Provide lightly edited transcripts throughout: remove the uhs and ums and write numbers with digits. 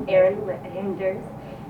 Erin Anders,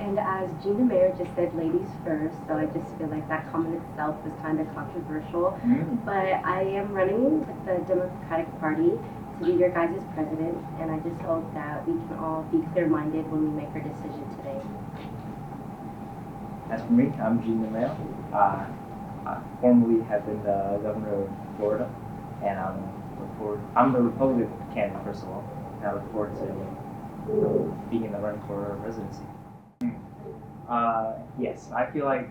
and as Gina Mayer just said, ladies first, so I just feel like that comment itself was kind of controversial. But I am running with the Democratic Party to be your guys' president, and I just hope that we can all be clear-minded when we make our decision today. As for me, I'm Gina Mayer. I formerly have been the governor of Florida, and I'm a Republican candidate, first of all, and I look forward to being in the run for residency. Yes, I feel like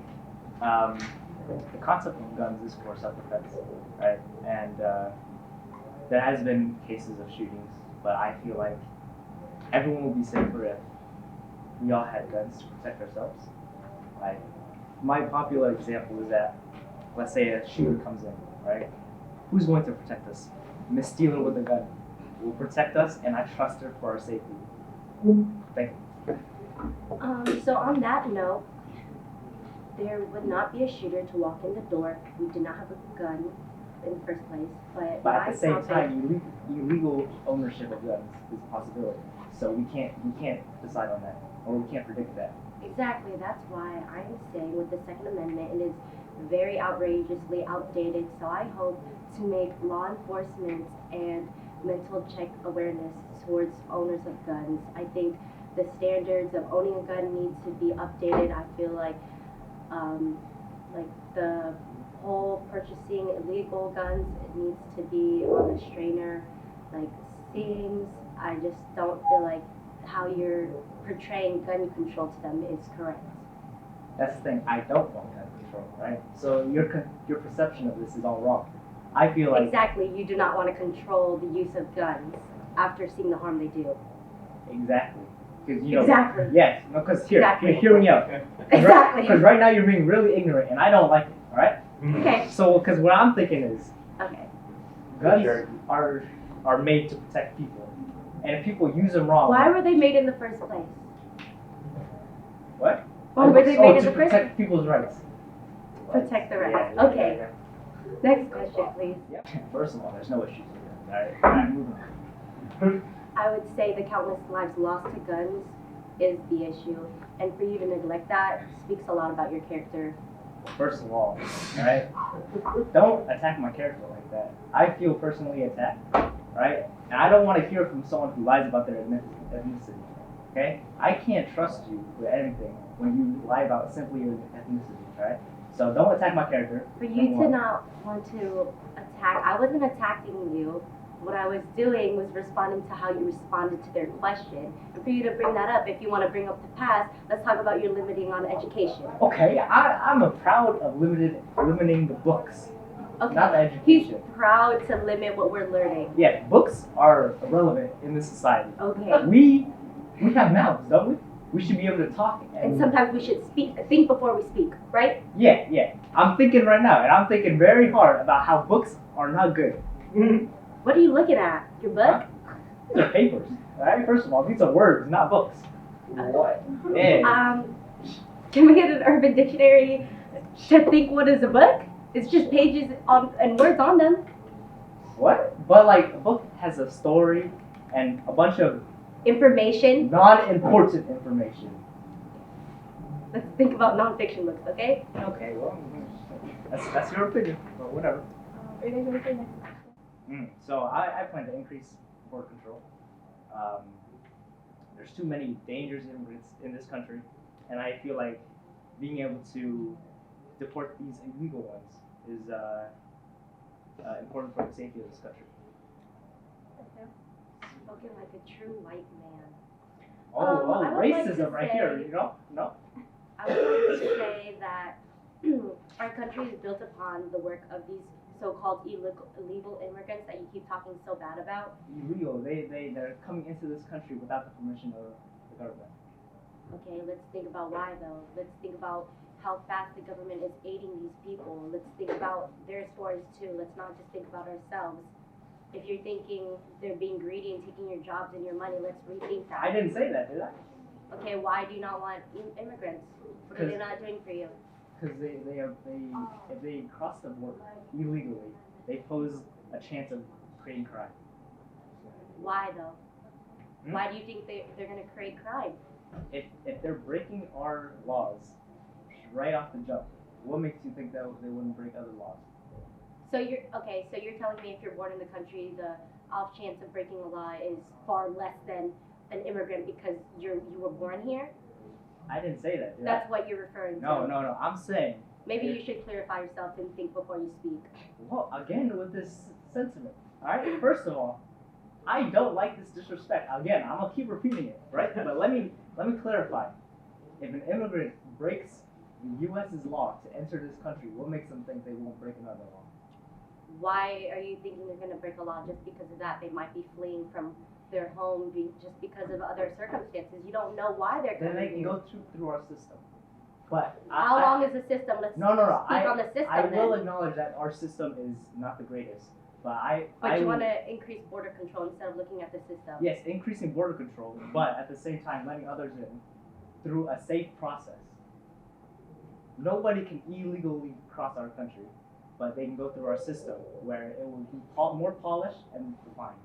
the concept of guns is for self-defense, right? And there has been cases of shootings, but I feel like everyone will be safer if we all had guns to protect ourselves. Like, my popular example is that, let's say a shooter comes in, right? Who's going to protect us? Miss Stealer with a gun will protect us, and I trust her for our safety. Thank you. So on that note, there would not be a shooter to walk in the door if we did not have a gun in the first place. But at the same time, illegal ownership of guns is a possibility. So we can't decide on that, or we can't predict that. Exactly. That's why I'm saying with the Second Amendment, it is very outrageously outdated. So I hope to make law enforcement and mental check awareness towards owners of guns. I think the standards of owning a gun need to be updated. I feel like the whole purchasing illegal guns, it needs to be on a strainer, like things. I just don't feel like how you're portraying gun control to them is correct. That's the thing. I don't want gun control, right? So your perception of this is all wrong. I feel like exactly. You do not want to control the use of guns after seeing the harm they do. Exactly. Exactly. Yes. No, because hear me out. Exactly. Because right now you're being really ignorant, and I don't like it. All right. Okay. So, because what I'm thinking is, okay, guns are made to protect people, and if people use them wrong, why were they made in the first place? What? Why were they made in to the first protect people's rights. Protect the rights. Yeah, okay. Yeah. Next question, please. Yep. First of all, there's no issues with that. All right, moving on. I would say the countless lives lost to guns is the issue, and for you to neglect that speaks a lot about your character. First of all, right? Don't attack my character like that. I feel personally attacked, right? And I don't want to hear from someone who lies about their ethnicity. Okay? I can't trust you with anything when you lie about simply your ethnicity, right? So don't attack my character. For you to not want to attack, I wasn't attacking you. What I was doing was responding to how you responded to their question. And for you to bring that up, if you want to bring up the past, let's talk about your limiting on education. Okay, I'm proud of limiting the books, okay. Not the education. He's proud to limit what we're learning. Yeah, books are irrelevant in this society. Okay. We have mouths, don't we? We should be able to talk. And sometimes we should think before we speak, right? Yeah. I'm thinking right now, and I'm thinking very hard about how books are not good. What are you looking at? Your book? These are papers. Right? First of all, these are words, not books. What? Yeah. Can we get an Urban Dictionary to think what is a book? It's just pages and words on them. What? But like a book has a story and a bunch of information. Non-important information. Let's think about non-fiction books, okay? Okay, well, that's your opinion, but whatever. Are you going to say next? So I plan to increase border control. There's too many dangerous immigrants in this country, and I feel like being able to deport these illegal ones is important for the safety of this country. Spoken like a true white man. Racism right here, you know? No? I would like to say that our country is built upon the work of these so-called illegal immigrants that you keep talking so bad about. Illegal. They're coming into this country without the permission of the government. Okay, let's think about why though. Let's think about how fast the government is aiding these people. Let's think about their stories too. Let's not just think about ourselves. If you're thinking they're being greedy and taking your jobs and your money, let's rethink that. I didn't say that, did I? Okay, why do you not want immigrants? What are they not doing for you? Because if they cross the border illegally, they pose a chance of creating crime. Why though? Hmm? Why do you think they're going to create crime? If they're breaking our laws right off the jump, what makes you think that they wouldn't break other laws? So you're okay. So you're telling me if you're born in the country, the off chance of breaking a law is far less than an immigrant because you were born here. I didn't say that. Did I? That's what you're referring to. No. I'm saying. Maybe you should clarify yourself and think before you speak. Well, again with this sentiment. All right. First of all, I don't like this disrespect. Again, I'm gonna keep repeating it, right? But let me clarify. If an immigrant breaks the U.S.'s law to enter this country, what makes them think they won't break another law? Why are you thinking they're going to break a law just because of that? They might be fleeing from their home just because of other circumstances. You don't know why they're coming. Then they can go through our system. But how long is the system? Let's no. speak on the system. I will then. acknowledge that our system is not the greatest. But you want to increase border control instead of looking at the system. Yes, increasing border control, but at the same time letting others in through a safe process. Nobody can illegally cross our country, but they can go through our system where it will be more polished and refined.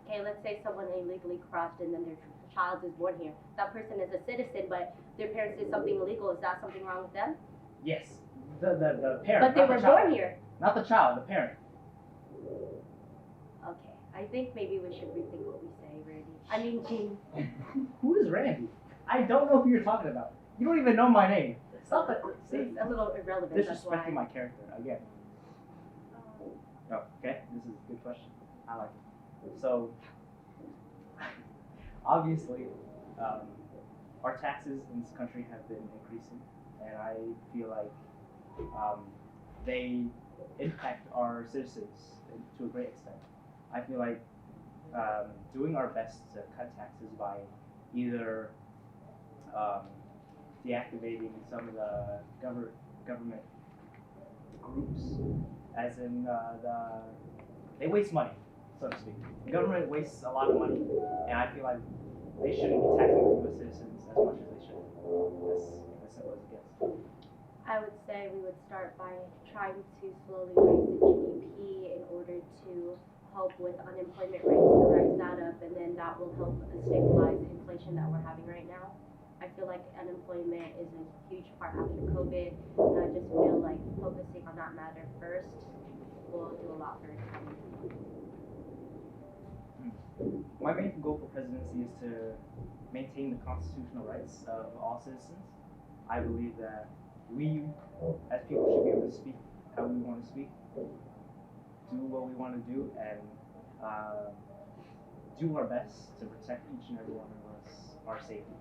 Okay, let's say someone illegally crossed and then their child is born here. That person is a citizen, but their parents did something illegal. Is that something wrong with them? Yes, the parent. But they were born here. Not the child, the parent. Okay, I think maybe we should rethink what we say, Randy. I mean, Gene. Who is Randy? I don't know who you're talking about. You don't even know my name. Stop it. See, It's a little irrelevant. disrespecting my character again. Oh, okay, this is a good question. I like it. So, obviously, our taxes in this country have been increasing, and I feel like they impact our citizens to a great extent. I feel like doing our best to cut taxes by either deactivating some of the government groups, as in they waste money, so to speak. The government wastes a lot of money, and I feel like they shouldn't be taxing the U.S. citizens as much as they should. As simple as it gets. I would say we would start by trying to slowly raise the GDP in order to help with unemployment rates to rise that up, and then that will help stabilize the inflation that we're having right now. I feel like unemployment is a huge part after COVID, and I just feel like focusing on that matter first will do a lot for the economy. My main goal for presidency is to maintain the constitutional rights of all citizens. I believe that we, as people, should be able to speak how we want to speak, do what we want to do, and do our best to protect each and every one of us, our safety.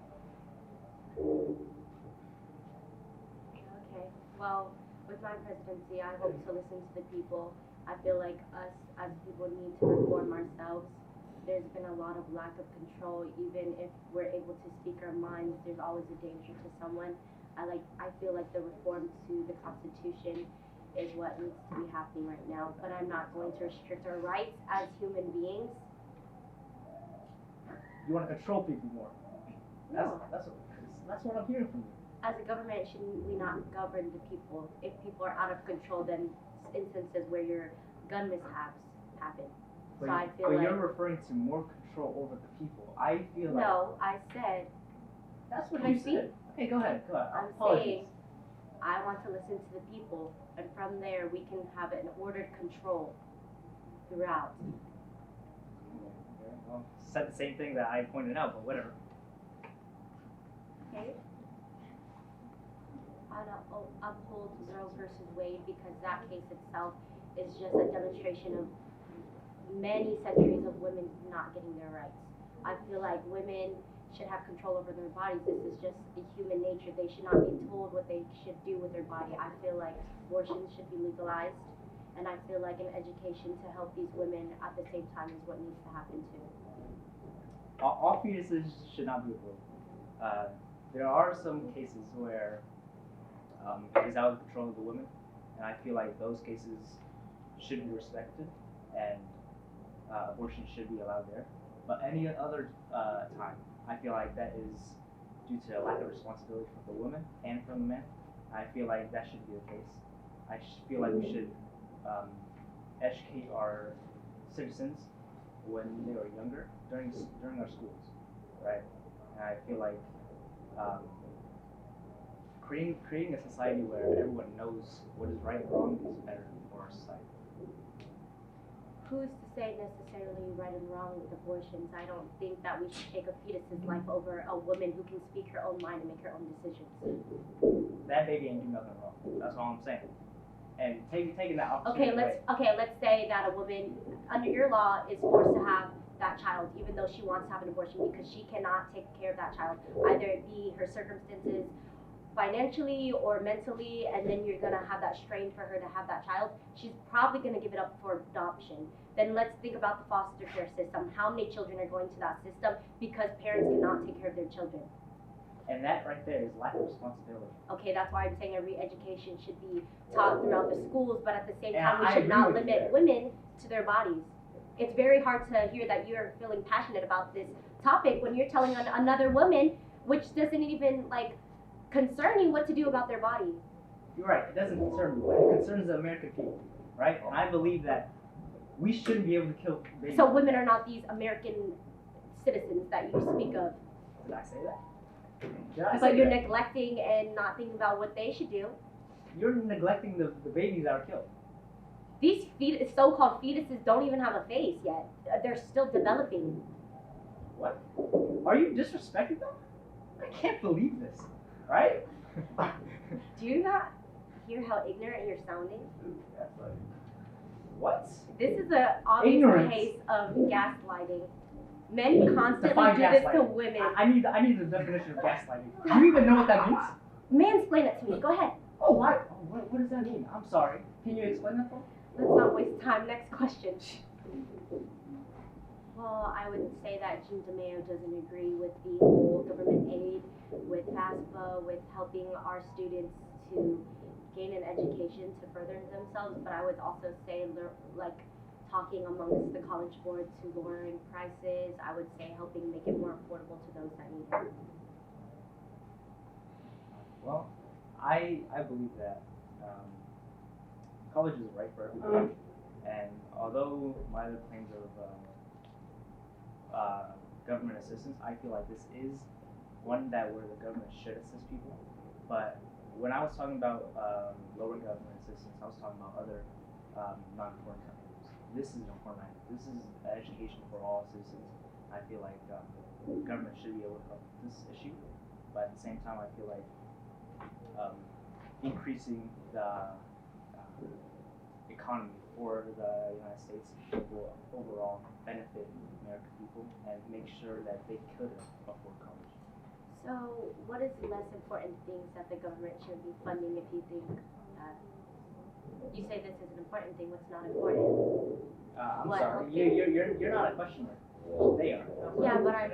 Okay, well, with my presidency, I hope to listen to the people. I feel like us as people need to reform ourselves. There's been a lot of lack of control. Even if we're able to speak our minds, there's always a danger to someone. I feel like the reform to the Constitution is what needs to be happening right now. But I'm not going to restrict our rights as human beings. You want to control people more. No. That's what I'm hearing from you. As a government, shouldn't we not govern the people? If people are out of control, then instances where your gun mishaps happen. But, So I feel but like you're referring to more control over the people. I feel like no, I said that's what Can you I speak? said. Okay, go ahead. I'm Apologies. saying I want to listen to the people, and from there we can have an ordered control throughout. Okay, well, said the same thing that I pointed out, but whatever. Okay. I'd uphold Roe versus Wade because that case itself is just a demonstration of many centuries of women not getting their rights. I feel like women should have control over their bodies. This is just a human nature. They should not be told what they should do with their body. I feel like abortion should be legalized, and I feel like an education to help these women at the same time is what needs to happen too. All fetuses should not be aborted. There are some cases where it is out of control of the women, and I feel like those cases should be respected, and abortion should be allowed there. But any other time, I feel like that is due to a lack of responsibility from the woman and from the man. I feel like that should be the case. I feel like we should educate our citizens when they are younger during our schools. right? And I feel like um, creating a society where everyone knows what is right and wrong is better for our society. Who's to say necessarily right and wrong with abortions? I don't think that we should take a fetus's life over a woman who can speak her own mind and make her own decisions. That baby ain't do nothing wrong. That's all I'm saying. And taking that opportunity Let's say that a woman under your law is forced to have that child, even though she wants to have an abortion because she cannot take care of that child, either it be her circumstances financially or mentally, and then you're gonna have that strain for her to have that child. She's probably gonna give it up for adoption. Then let's think about the foster care system. How many children are going to that system because parents cannot take care of their children? And that right there is lack of responsibility. Okay, that's why I'm saying a re-education should be taught throughout the schools, but at the same time, we I should agree not with you limit there. women to their bodies. It's very hard to hear that you're feeling passionate about this topic when you're telling another woman, which doesn't even like concern you, what to do about their body. You're right. It doesn't concern me, but it concerns the American people, right? And I believe that we shouldn't be able to kill babies. So women are not these American citizens that you speak of. Did I say that? Did I say But you're that? neglecting and not thinking about what they should do. You're neglecting the babies that are killed. These so-called fetuses don't even have a face yet. They're still developing. What? Are you disrespecting them? I can't believe this, right? Do you not hear how ignorant you're sounding? What? This is an obvious Ignorance. case of gaslighting. Men constantly Define do this to gaslighting. women. I need the definition of gaslighting. Do you even know what that means? Mansplain it to me. Go ahead. Oh, why? Oh, what does that mean? I'm sorry. Can you explain that for me? Let's not waste time. Next question. Well, I would say that Jim DeMeo doesn't agree with the whole government aid, with FAFSA, with helping our students to gain an education to further themselves. But I would also say, like, talking amongst the college board to lowering prices. I would say helping make it more affordable to those that need it. Well, I believe that college is right for everybody, and although my other claims of government assistance, I feel like this is one that where the government should assist people. But when I was talking about lower government assistance, I was talking about other non-foreign countries. This is an important item. This is education for all citizens. I feel like government should be able to help with this issue, but at the same time, I feel like increasing the economy for the United States will overall benefit American people and make sure that they could afford college. So, what is less important things that the government should be funding if you think that? You say this is an important thing, what's not important? I'm What? sorry, you're not a questioner. They are. Yeah, but I'm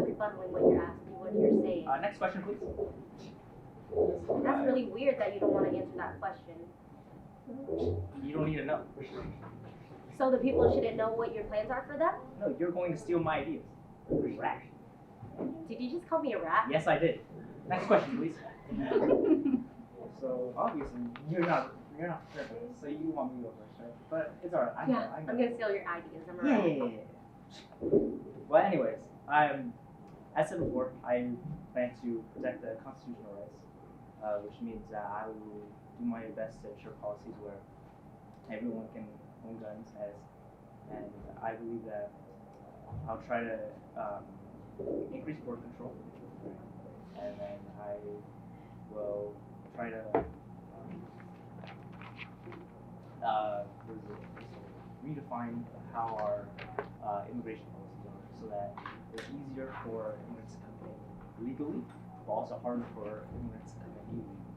rebuttaling what you're asking, what you're saying. Next question, please. That's really weird that you don't want to answer that question. You don't need to know. So the people shouldn't know what your plans are for them? No, you're going to steal my ideas. Rat. Did you just call me a rat? Yes, I did. Next question, please. So obviously you're not prepared for this, so you want me to go first, right? But it's alright. I know. I'm gonna steal your ideas. I'm a Yeah, rat. yeah, yeah. Well, anyways, as said before, I plan to protect the constitutional rights, which means that I will do my best to ensure policies where everyone can own guns, and I believe that I'll try to increase border control, and then I will try to redefine how our immigration policies are, so that it's easier for immigrants to come in legally, but also harder for immigrants to come in illegally.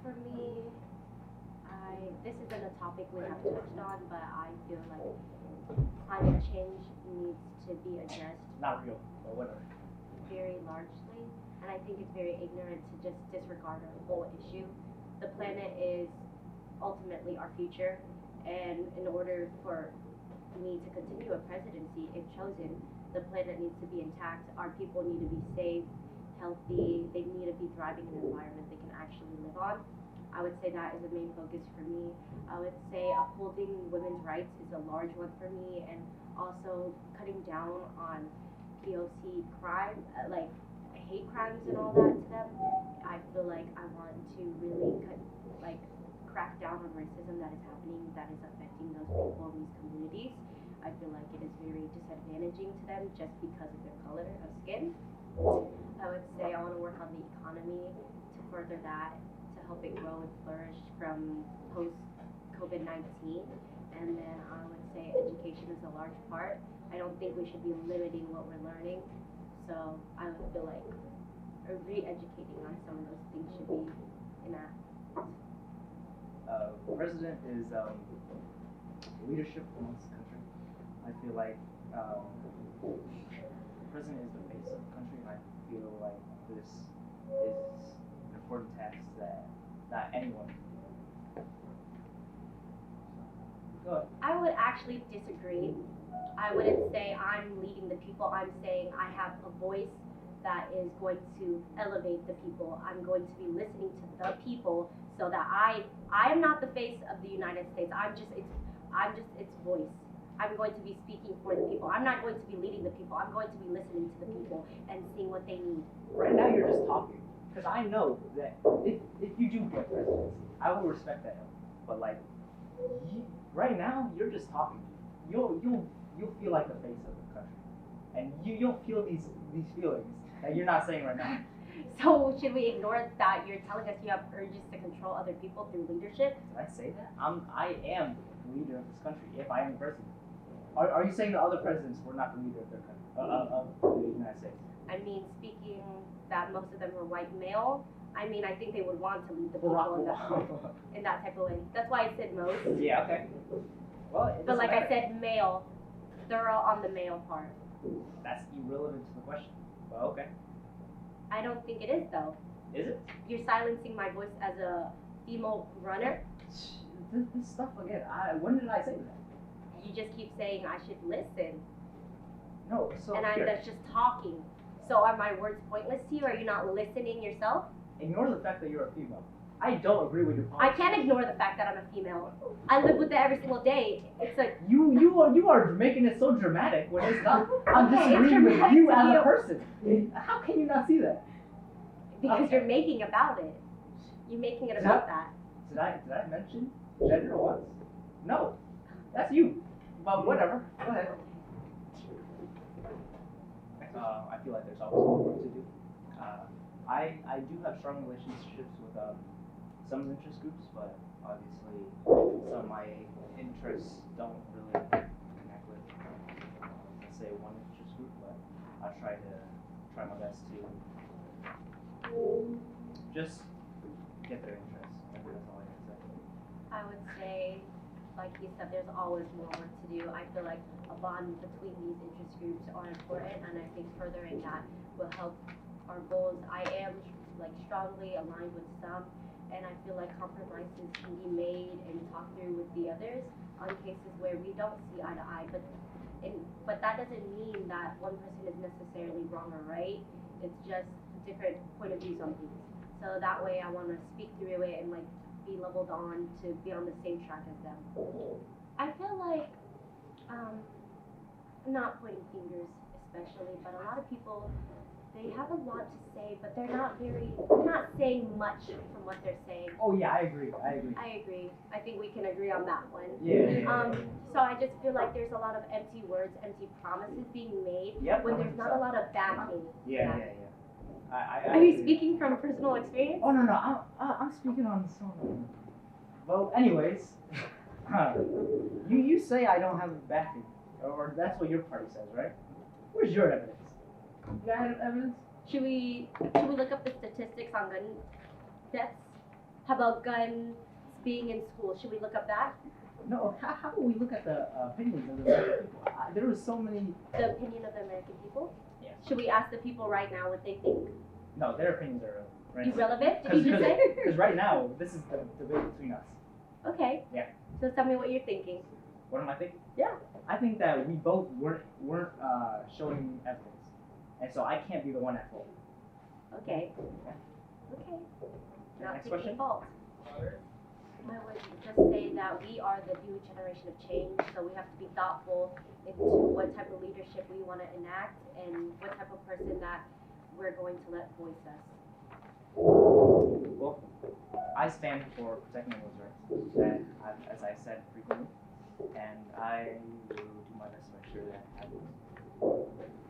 For me, this isn't a topic we have touched on, but I feel like climate change needs to be addressed Not real, but whatever. very largely, and I think it's very ignorant to just disregard our whole issue. The planet is ultimately our future, and in order for me to continue a presidency, if chosen, the planet needs to be intact. Our people need to be safe, healthy. They need to be thriving in an environment they can actually live on. I would say that is a main focus for me. I would say upholding women's rights is a large one for me, and also cutting down on POC crime, like hate crimes and all that to them. I feel like I want to really crack down on racism that is happening, that is affecting those people in these communities. I feel like it is very disadvantaging to them just because of their color of skin. I would say I want to work on the economy to further that, to help it grow and flourish from post COVID-19. And then I would say education is a large part. I don't think we should be limiting what we're learning. So I would feel like re-educating on some of those things should be enacted. President is leadership amongst the country. I feel like the president is the face of the country, and I feel like this is an important task that not anyone. Go ahead. I would actually disagree. I wouldn't say I'm leading the people. I'm saying I have a voice that is going to elevate the people. I'm going to be listening to the people so that I am not the face of the United States. I'm just its voice. I'm going to be speaking for the people. I'm not going to be leading the people. I'm going to be listening to the people and seeing what they need. Right now you're just talking, because I know that if you do get presidency, I will respect that. But like, right now you're just talking. You'll feel like the face of the country, and you'll feel these feelings that you're not saying right now. So should we ignore that you're telling us you have urges to control other people through leadership? Did I say that? I am the leader of this country if I am the president. Are you saying the other presidents were not the leader of their country, of the United States? I mean, speaking that most of them were white male, I mean, I think they would want to lead the Barack people in that type of way. That's why I said most. Yeah, okay. Well, But like I said, male, thorough on the male part. That's irrelevant to the question. But okay. I don't think it is though. Is it? You're silencing my voice as a female runner. This stuff again. When did I say that? You just keep saying I should listen, No. So and here, that's just talking. So are my words pointless to you? Are you not listening yourself? ignore the fact that you're a female. I don't agree with your I policy. can't ignore the fact that I'm a female. I live with it every single day. It's like You are making it so dramatic when it's not. I'm Okay, it's disagreeing with dramatic you to as you. a person. How can you not see that? because Okay. you're making about it. You're making it Did about that. Did I mention gender once? No. That's you. But whatever. Go ahead. I feel like there's always more work to do. I do have strong relationships with some interest groups, but obviously some of my interests don't really connect with, let's say, one interest group. But I try my best to just get their interest. I think that's all I can say. I would say, like you said, there's always more work to do. I feel like a bond between these interest groups are important, and I think furthering that will help our goals. I am strongly aligned with some, and I feel like compromises can be made and talked through with the others on cases where we don't see eye to eye. But that doesn't mean that one person is necessarily wrong or right. It's just different point of views on things. So that way, I want to speak through it and be leveled on to be on the same track as them. I feel like, not pointing fingers especially, but a lot of people, they have a lot to say, but they're not saying much from what they're saying. Oh yeah, I agree. I agree. I think we can agree on that one. Yeah. So I just feel like there's a lot of empty words, empty promises being made Yep, when there's not a lot of backing. Yeah. I Are you agree. speaking from personal experience? Oh no, I'm speaking on some. Well, anyways, you say I don't have backing, or that's what your party says, right? Where's your evidence? You got evidence? Should we look up the statistics on gun deaths? How about guns being in school? Should we look up that? No. How do we look at the opinions of the American people? There was so many. The opinion of the American people? Yes. Should we ask the people right now what they think? No, their opinions are right. Irrelevant? Did you just say? Because right now, this is the debate between us. Okay. Yeah. So tell me what you're thinking. What am I thinking? Yeah. I think that we both weren't showing evidence, and so I can't be the one at fault. Okay. Okay. Not Next taking question. fault. I would just say that we are the new generation of change, so we have to be thoughtful into what type of leadership we want to enact and what type of person that we're going to let voice us. Well, I stand for protecting those rights, and as I said frequently, and I will do my best to make sure that happens.